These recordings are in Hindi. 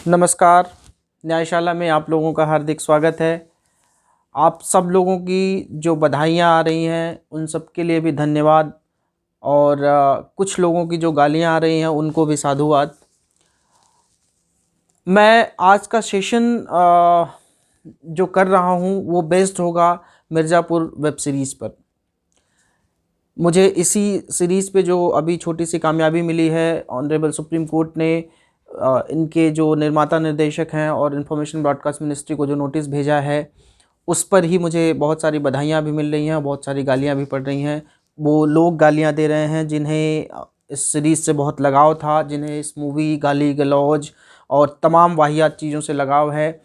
नमस्कार। न्यायशाला में आप लोगों का हार्दिक स्वागत है। आप सब लोगों की जो बधाइयाँ आ रही हैं उन सब के लिए भी धन्यवाद, और कुछ लोगों की जो गालियाँ आ रही हैं उनको भी साधुवाद। मैं आज का सेशन जो कर रहा हूँ वो बेस्ड होगा मिर्ज़ापुर वेब सीरीज़ पर। मुझे इसी सीरीज़ पे जो अभी छोटी सी कामयाबी मिली है, ऑनरेबल सुप्रीम कोर्ट ने इनके जो निर्माता निर्देशक हैं और इन्फॉर्मेशन ब्रॉडकास्ट मिनिस्ट्री को जो नोटिस भेजा है उस पर ही मुझे बहुत सारी बधाइयाँ भी मिल रही हैं, बहुत सारी गालियाँ भी पड़ रही हैं। वो लोग गालियाँ दे रहे हैं जिन्हें इस सीरीज़ से बहुत लगाव था, जिन्हें इस मूवी, गाली गलौज और तमाम वाहियात चीज़ों से लगाव है,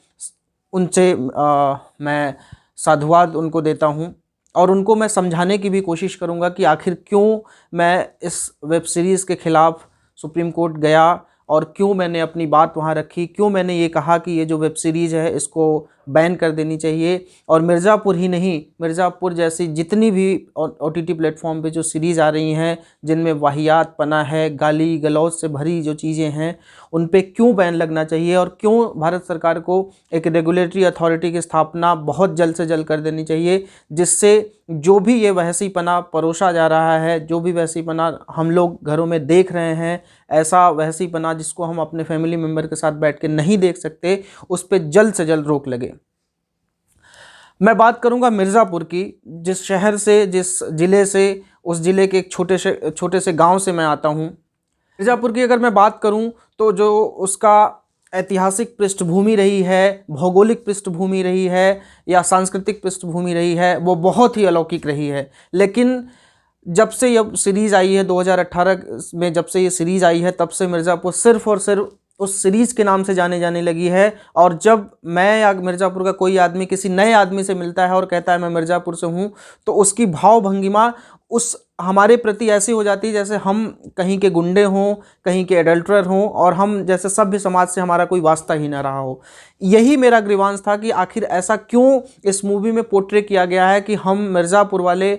उनसे मैं साधुवाद उनको देता हूँ। और उनको मैं समझाने की भी कोशिश करूँगा कि आखिर क्यों मैं इस वेब सीरीज़ के ख़िलाफ़ सुप्रीम कोर्ट गया और क्यों मैंने अपनी बात वहाँ रखी, क्यों मैंने ये कहा कि ये जो वेब सीरीज़ है इसको बैन कर देनी चाहिए। और मिर्ज़ापुर ही नहीं, मिर्ज़ापुर जैसी जितनी भी OTT प्लेटफॉर्म पे जो सीरीज़ आ रही हैं जिनमें वाहियात पना है, गाली गलौज से भरी जो चीज़ें हैं, उन पे क्यों बैन लगना चाहिए और क्यों भारत सरकार को एक रेगुलेटरी अथॉरिटी की स्थापना बहुत जल्द से जल्द कर देनी चाहिए, जिससे जो भी ये वहसीपना परोसा जा रहा है, जो भी वहसीपना हम लोग घरों में देख रहे हैं, ऐसा वहसीपना जिसको हम अपने फैमिली मेम्बर के साथ बैठ के नहीं देख सकते, उस पर जल्द से जल्द रोक लगे। मैं बात करूंगा मिर्ज़ापुर की, जिस शहर से, जिस ज़िले से, उस ज़िले के एक छोटे से गांव से मैं आता हूं। मिर्ज़ापुर की अगर मैं बात करूं तो जो उसका ऐतिहासिक पृष्ठभूमि रही है, भौगोलिक पृष्ठभूमि रही है या सांस्कृतिक पृष्ठभूमि रही है, वो बहुत ही अलौकिक रही है। लेकिन जब से यह सीरीज़ आई है 2018 में, जब से ये सीरीज़ आई है, तब से मिर्ज़ापुर सिर्फ़ और सिर्फ उस सीरीज़ के नाम से जाने जाने लगी है। और जब मैं या मिर्ज़ापुर का कोई आदमी किसी नए आदमी से मिलता है और कहता है मैं मिर्ज़ापुर से हूँ, तो उसकी भाव भंगिमा उस हमारे प्रति ऐसी हो जाती है जैसे हम कहीं के गुंडे हों, कहीं के एडल्टरर हों, और हम जैसे सभ्य समाज से हमारा कोई वास्ता ही ना रहा हो। यही मेरा ग्रीवांस था कि आखिर ऐसा क्यों इस मूवी में पोर्ट्रे किया गया है कि हम मिर्ज़ापुर वाले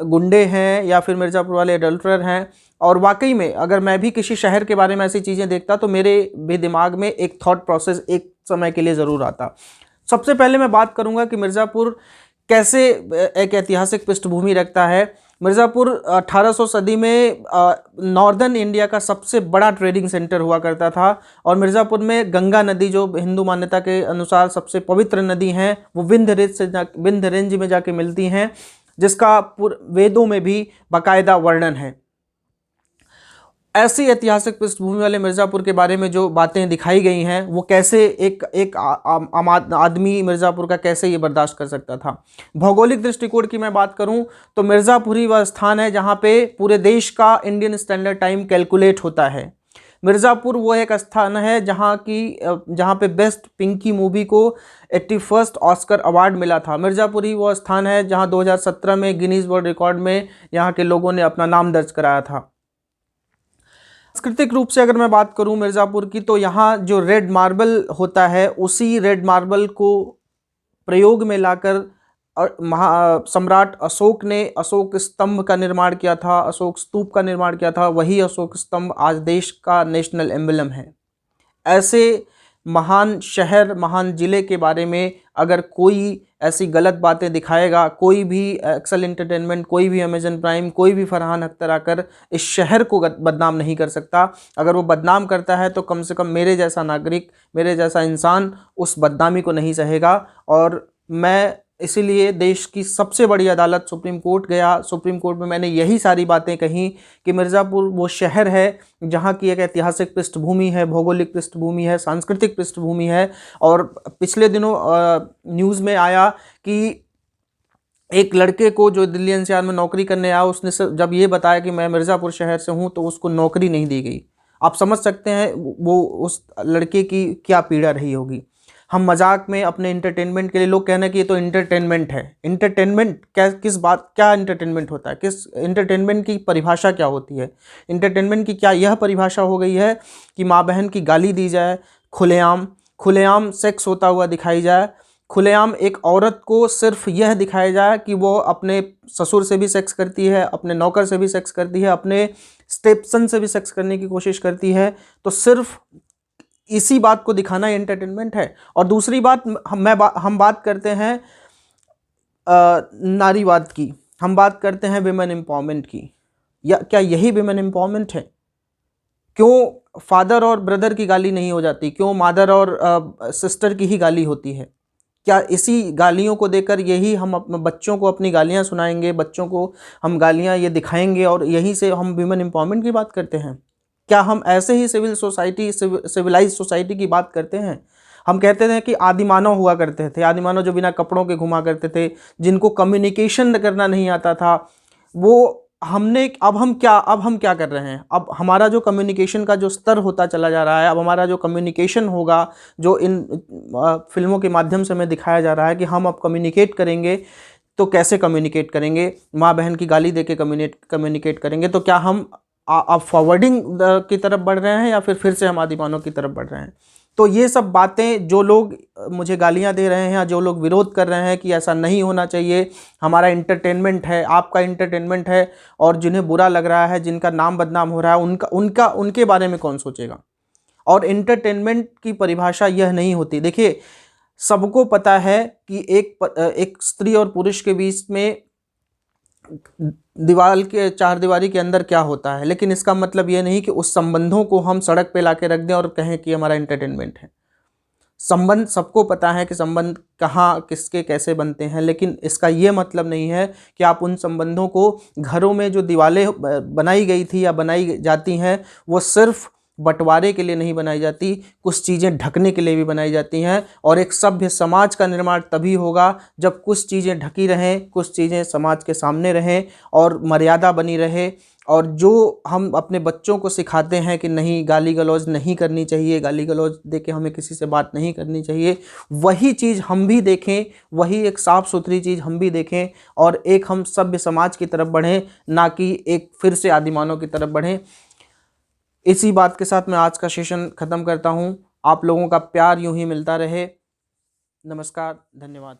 गुंडे हैं या फिर मिर्ज़ापुर वाले एडल्टरर हैं। और वाकई में अगर मैं भी किसी शहर के बारे में ऐसी चीज़ें देखता तो मेरे भी दिमाग में एक थॉट प्रोसेस एक समय के लिए ज़रूर आता। सबसे पहले मैं बात करूंगा कि मिर्ज़ापुर कैसे एक ऐतिहासिक पृष्ठभूमि रखता है। मिर्ज़ापुर 1800 सदी में नॉर्दर्न इंडिया का सबसे बड़ा ट्रेडिंग सेंटर हुआ करता था। और मिर्ज़ापुर में गंगा नदी, जो हिंदू मान्यता के अनुसार सबसे पवित्र नदी हैं, वो विंध्य रेंज में जाके मिलती हैं, जिसका वेदों में भी बाकायदा वर्णन है। ऐसी ऐतिहासिक पृष्ठभूमि वाले मिर्ज़ापुर के बारे में जो बातें दिखाई गई हैं, वो कैसे एक आम आदमी मिर्ज़ापुर का कैसे ये बर्दाश्त कर सकता था। भौगोलिक दृष्टिकोण की मैं बात करूं तो मिर्ज़ापुर ही वह स्थान है जहां पे पूरे देश का इंडियन स्टैंडर्ड टाइम कैलकुलेट होता है। मिर्ज़ापुर वो एक स्थान है जहाँ पे बेस्ट पिंकी मूवी को 81st ऑस्कर अवार्ड मिला था। मिर्ज़ापुर ही वो स्थान है जहाँ 2017 में गिनीज वर्ल्ड रिकॉर्ड में यहाँ के लोगों ने अपना नाम दर्ज कराया था। सांस्कृतिक रूप से अगर मैं बात करूं मिर्ज़ापुर की, तो यहाँ जो रेड मार्बल होता है, उसी रेड मार्बल को प्रयोग में लाकर सम्राट अशोक ने अशोक स्तंभ का निर्माण किया था, अशोक स्तूप का निर्माण किया था। वही अशोक स्तंभ आज देश का नेशनल एम्बलम है। ऐसे महान शहर, महान ज़िले के बारे में अगर कोई ऐसी गलत बातें दिखाएगा, कोई भी एक्सेल एंटरटेनमेंट, कोई भी अमेजन प्राइम, कोई भी फरहान अख्तर आकर इस शहर को बदनाम नहीं कर सकता। अगर वो बदनाम करता है तो कम से कम मेरे जैसा नागरिक, मेरे जैसा इंसान उस बदनामी को नहीं सहेगा। और मैं इसीलिए देश की सबसे बड़ी अदालत सुप्रीम कोर्ट गया। सुप्रीम कोर्ट में मैंने यही सारी बातें कही कि मिर्ज़ापुर वो शहर है जहाँ की एक ऐतिहासिक पृष्ठभूमि है, भौगोलिक पृष्ठभूमि है, सांस्कृतिक पृष्ठभूमि है। और पिछले दिनों न्यूज़ में आया कि एक लड़के को जो दिल्ली एनसीआर में नौकरी करने आया, उसने जब ये बताया कि मैं मिर्ज़ापुर शहर से हूँ, तो उसको नौकरी नहीं दी गई। आप समझ सकते हैं वो उस लड़के की क्या पीड़ा रही होगी। हम मजाक में अपने इंटरटेनमेंट के लिए, लोग कहना कि ये तो इंटरटेनमेंट है। इंटरटेनमेंट क्या इंटरटेनमेंट होता है, किस इंटरटेनमेंट की परिभाषा क्या होती है? इंटरटेनमेंट की क्या यह परिभाषा हो गई है कि माँ बहन की गाली दी जाए, खुलेआम सेक्स होता हुआ दिखाई जाए, खुलेआम एक औरत को सिर्फ यह दिखाया जाए कि वो अपने ससुर से भी सेक्स करती है, अपने नौकर से भी सेक्स करती है, अपने स्टेपसन से भी सेक्स करने की कोशिश करती है, तो सिर्फ इसी बात को दिखाना एंटरटेनमेंट है। और दूसरी बात, हम बात करते हैं नारीवाद की, हम बात करते हैं विमेन एम्पावरमेंट की, या क्या यही विमेन एम्पावरमेंट है? क्यों फादर और ब्रदर की गाली नहीं हो जाती? क्यों मदर और सिस्टर की ही गाली होती है? क्या इसी गालियों को देकर यही हम अपने बच्चों को अपनी गालियां सुनाएंगे, बच्चों को हम गालियां ये दिखाएंगे और यहीं से हम विमेन एम्पावरमेंट की बात करते हैं? क्या हम ऐसे ही सिविलाइज सोसाइटी की बात करते हैं? हम कहते थे कि आदिमानव हुआ करते थे, आदिमानव जो बिना कपड़ों के घुमा करते थे, जिनको कम्युनिकेशन करना नहीं आता था, वो हमने अब हम क्या कर रहे हैं? अब हमारा जो कम्युनिकेशन का जो स्तर होता चला जा रहा है, अब हमारा जो कम्युनिकेशन होगा, जो इन फिल्मों के माध्यम से हमें दिखाया जा रहा है कि हम अब कम्युनिकेट करेंगे, तो कैसे कम्युनिकेट करेंगे? माँ बहन की गाली देके कम्युनिकेट करेंगे? तो क्या हम अब फॉरवर्डिंग की तरफ बढ़ रहे हैं या फिर से हम आदिमानव की तरफ बढ़ रहे हैं? तो ये सब बातें जो लोग मुझे गालियां दे रहे हैं या जो लोग विरोध कर रहे हैं कि ऐसा नहीं होना चाहिए, हमारा इंटरटेनमेंट है, आपका इंटरटेनमेंट है, और जिन्हें बुरा लग रहा है, जिनका नाम बदनाम हो रहा है, उनके बारे में कौन सोचेगा? और इंटरटेनमेंट की परिभाषा यह नहीं होती। देखिए, सबको पता है कि एक स्त्री और पुरुष के बीच में चार दीवारी के अंदर क्या होता है, लेकिन इसका मतलब यह नहीं कि उस संबंधों को हम सड़क पे लाके रख दें और कहें कि हमारा इंटरटेनमेंट है। संबंध सबको पता है कि संबंध कहाँ किसके कैसे बनते हैं, लेकिन इसका ये मतलब नहीं है कि आप उन संबंधों को, घरों में जो दीवारें बनाई गई थी या बनाई जाती हैं, वो सिर्फ बंटवारे के लिए नहीं बनाई जाती, कुछ चीज़ें ढकने के लिए भी बनाई जाती हैं। और एक सभ्य समाज का निर्माण तभी होगा जब कुछ चीज़ें ढकी रहें, कुछ चीज़ें समाज के सामने रहें और मर्यादा बनी रहे। और जो हम अपने बच्चों को सिखाते हैं कि नहीं, गाली गलौज नहीं करनी चाहिए, गाली गलौज दे के हमें किसी से बात नहीं करनी चाहिए, वही चीज़ हम भी देखें, वही एक साफ़ सुथरी चीज़ हम भी देखें, और एक हम सभ्य समाज की तरफ बढ़ें, ना कि एक फिर से आदिमानव की तरफ बढ़ें। इसी बात के साथ मैं आज का सेशन ख़त्म करता हूँ। आप लोगों का प्यार यूं ही मिलता रहे। नमस्कार, धन्यवाद।